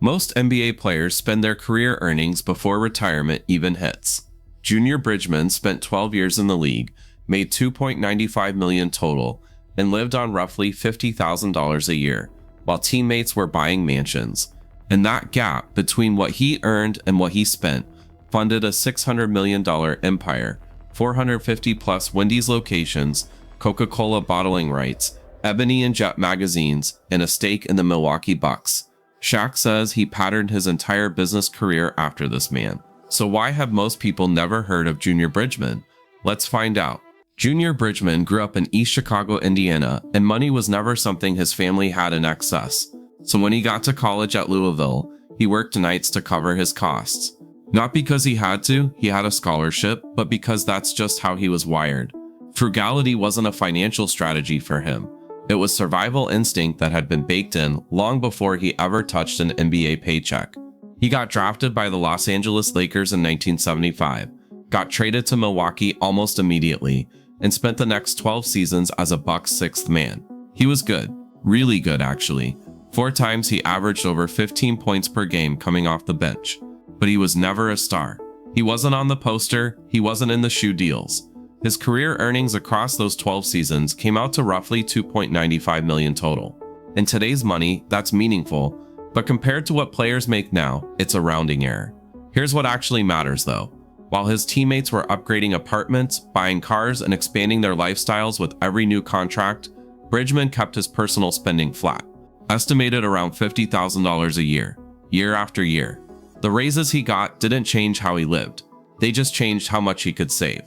Most NBA players spend their career earnings before retirement even hits. Junior Bridgeman spent 12 years in the league, made $2.95 million total, and lived on roughly $50,000 a year, while teammates were buying mansions. And that gap between what he earned and what he spent funded a $600 million empire, 450 plus Wendy's locations, Coca-Cola bottling rights, Ebony and Jet magazines, and a stake in the Milwaukee Bucks. Shaq says he patterned his entire business career after this man. So why have most people never heard of Junior Bridgeman? Let's find out. Junior Bridgeman grew up in East Chicago, Indiana, and money was never something his family had in excess. So when he got to college at Louisville, he worked nights to cover his costs. Not because he had a scholarship, but because that's just how he was wired. Frugality wasn't a financial strategy for him. It was survival instinct that had been baked in long before he ever touched an NBA paycheck. He got drafted by the Los Angeles Lakers in 1975, got traded to Milwaukee almost immediately, and spent the next 12 seasons as a Bucks sixth man. He was good, really good actually. 4 times he averaged over 15 points per game coming off the bench. But he was never a star. He wasn't on the poster, he wasn't in the shoe deals. His career earnings across those 12 seasons came out to roughly $2.95 million total. In today's money, that's meaningful, but compared to what players make now, it's a rounding error. Here's what actually matters though. While his teammates were upgrading apartments, buying cars, and expanding their lifestyles with every new contract, Bridgeman kept his personal spending flat, estimated around $50,000 a year, year after year. The raises he got didn't change how he lived. They just changed how much he could save.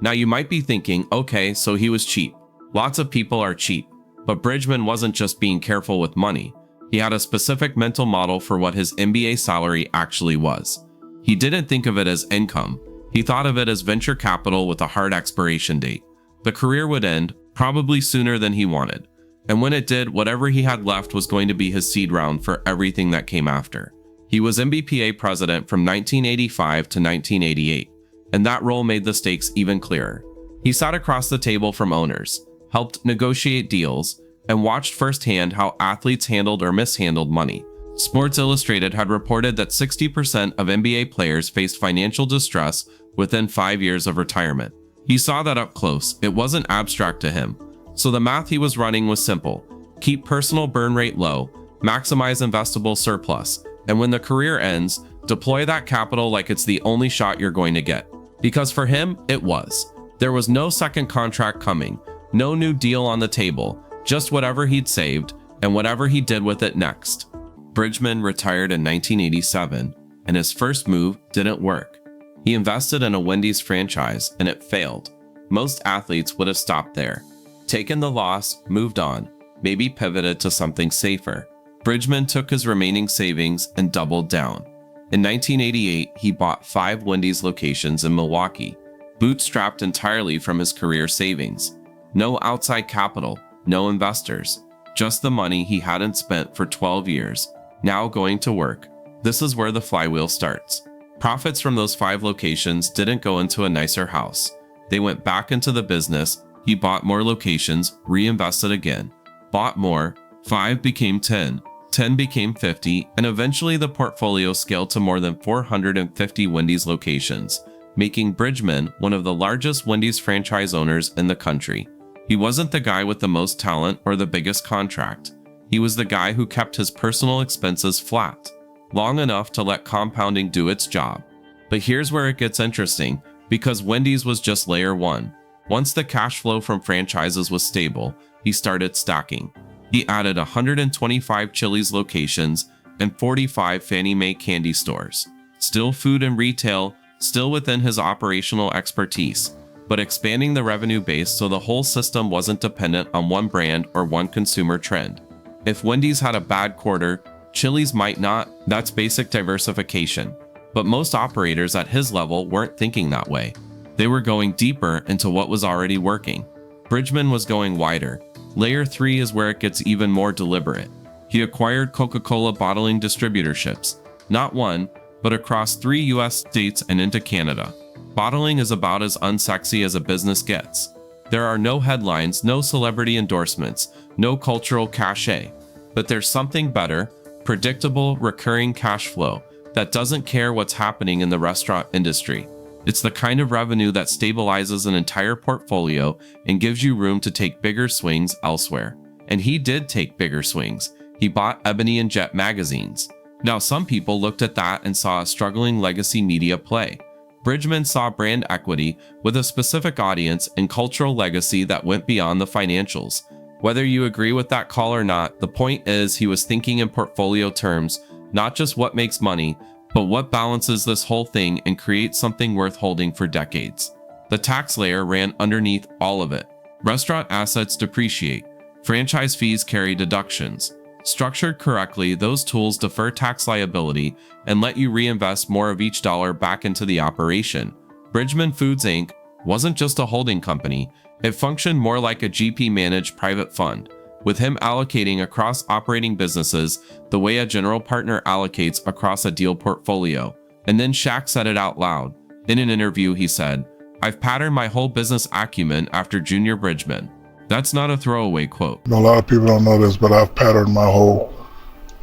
Now you might be thinking, okay, so he was cheap. Lots of people are cheap. But Bridgeman wasn't just being careful with money. He had a specific mental model for what his NBA salary actually was. He didn't think of it as income. He thought of it as venture capital with a hard expiration date. The career would end, probably sooner than he wanted. And when it did, whatever he had left was going to be his seed round for everything that came after. He was NBPA president from 1985 to 1988, and that role made the stakes even clearer. He sat across the table from owners, helped negotiate deals, and watched firsthand how athletes handled or mishandled money. Sports Illustrated had reported that 60% of NBA players faced financial distress within 5 years of retirement. He saw that up close. It wasn't abstract to him. So the math he was running was simple. Keep personal burn rate low, maximize investable surplus, and when the career ends, deploy that capital like it's the only shot you're going to get. Because for him, it was. There was no second contract coming, no new deal on the table, just whatever he'd saved and whatever he did with it next. Bridgeman retired in 1987, and his first move didn't work. He invested in a Wendy's franchise, and it failed. Most athletes would have stopped there, taken the loss, moved on, maybe pivoted to something safer. Bridgeman took his remaining savings and doubled down. In 1988, he bought 5 Wendy's locations in Milwaukee, bootstrapped entirely from his career savings. No outside capital, no investors, just the money he hadn't spent for 12 years, now going to work. This is where the flywheel starts. Profits from those 5 locations didn't go into a nicer house. They went back into the business. He bought more locations, reinvested again, bought more, 5 became 10, 10 became 50, and eventually the portfolio scaled to more than 450 Wendy's locations, making Bridgeman one of the largest Wendy's franchise owners in the country. He wasn't the guy with the most talent or the biggest contract. He was the guy who kept his personal expenses flat, long enough to let compounding do its job. But here's where it gets interesting, because Wendy's was just layer 1. Once the cash flow from franchises was stable, he started stacking. He added 125 Chili's locations and 45 Fannie Mae candy stores. Still food and retail, still within his operational expertise, but expanding the revenue base so the whole system wasn't dependent on one brand or one consumer trend. If Wendy's had a bad quarter, Chili's might not. That's basic diversification. But most operators at his level weren't thinking that way. They were going deeper into what was already working. Bridgeman was going wider. Layer 3 is where it gets even more deliberate. He acquired Coca-Cola bottling distributorships, not one, but across 3 US states and into Canada. Bottling is about as unsexy as a business gets. There are no headlines, no celebrity endorsements, no cultural cachet. But there's something better: predictable, recurring cash flow that doesn't care what's happening in the restaurant industry. It's the kind of revenue that stabilizes an entire portfolio and gives you room to take bigger swings elsewhere. And he did take bigger swings. He bought Ebony and Jet magazines. Now, some people looked at that and saw a struggling legacy media play. Bridgeman saw brand equity with a specific audience and cultural legacy that went beyond the financials. Whether you agree with that call or not, the point is he was thinking in portfolio terms, not just what makes money, but what balances this whole thing and creates something worth holding for decades. The tax layer ran underneath all of it. Restaurant assets depreciate. Franchise fees carry deductions. Structured correctly, those tools defer tax liability and let you reinvest more of each dollar back into the operation. Bridgeman Foods Inc. wasn't just a holding company, it functioned more like a GP-managed private fund, with him allocating across operating businesses the way a general partner allocates across a deal portfolio. And then Shaq said it out loud. In an interview, he said, "I've patterned my whole business acumen after Junior Bridgeman." That's not a throwaway quote. A lot of people don't know this, but I've patterned my whole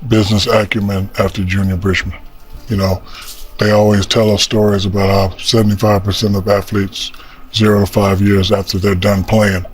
business acumen after Junior Bridgeman. They always tell us stories about how 75% of athletes 0 to 5 years after they're done playing.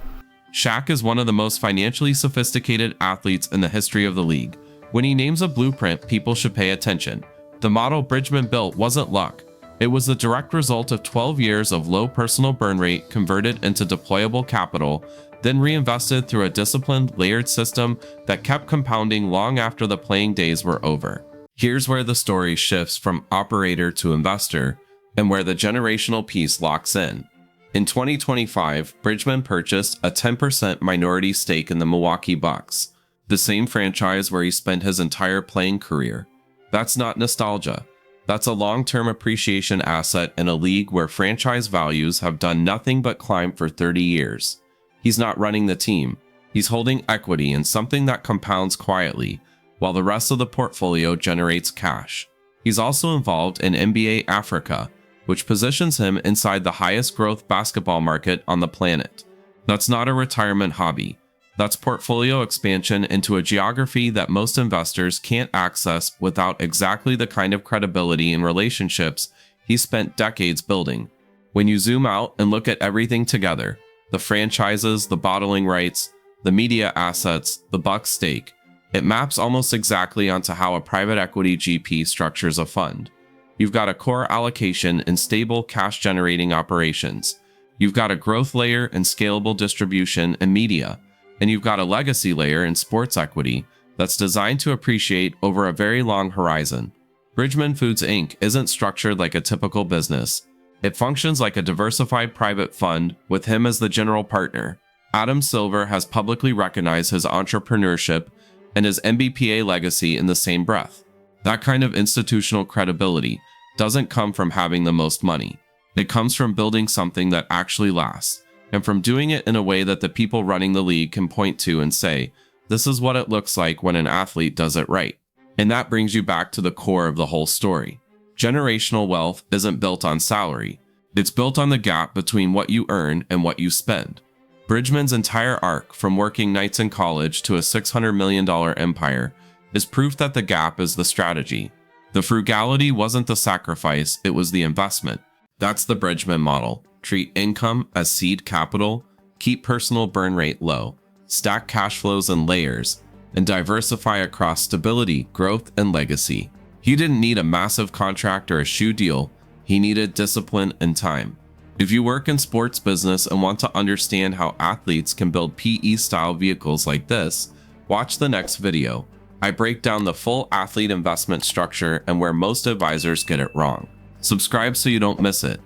Shaq is one of the most financially sophisticated athletes in the history of the league. When he names a blueprint, people should pay attention. The model Bridgeman built wasn't luck. It was the direct result of 12 years of low personal burn rate converted into deployable capital, then reinvested through a disciplined, layered system that kept compounding long after the playing days were over. Here's where the story shifts from operator to investor, and where the generational piece locks in. In 2025, Bridgeman purchased a 10% minority stake in the Milwaukee Bucks, the same franchise where he spent his entire playing career. That's not nostalgia. That's a long-term appreciation asset in a league where franchise values have done nothing but climb for 30 years. He's not running the team. He's holding equity in something that compounds quietly, while the rest of the portfolio generates cash. He's also involved in NBA Africa, which positions him inside the highest growth basketball market on the planet. That's not a retirement hobby. That's portfolio expansion into a geography that most investors can't access without exactly the kind of credibility and relationships he spent decades building. When you zoom out and look at everything together, the franchises, the bottling rights, the media assets, the Bucks stake, it maps almost exactly onto how a private equity GP structures a fund. You've got a core allocation in stable cash-generating operations. You've got a growth layer in scalable distribution and media. And you've got a legacy layer in sports equity that's designed to appreciate over a very long horizon. Bridgeman Foods Inc. isn't structured like a typical business. It functions like a diversified private fund with him as the general partner. Adam Silver has publicly recognized his entrepreneurship and his MBPA legacy in the same breath. That kind of institutional credibility doesn't come from having the most money. It comes from building something that actually lasts, and from doing it in a way that the people running the league can point to and say, this is what it looks like when an athlete does it right. And that brings you back to the core of the whole story. Generational wealth isn't built on salary. It's built on the gap between what you earn and what you spend. Bridgeman's entire arc, from working nights in college to a $600 million empire, is proof that the gap is the strategy. The frugality wasn't the sacrifice, it was the investment. That's the Bridgeman model. Treat income as seed capital, keep personal burn rate low, stack cash flows in layers, and diversify across stability, growth, and legacy. He didn't need a massive contract or a shoe deal. He needed discipline and time. If you work in sports business and want to understand how athletes can build PE-style vehicles like this, watch the next video. I break down the full athlete investment structure and where most advisors get it wrong. Subscribe so you don't miss it.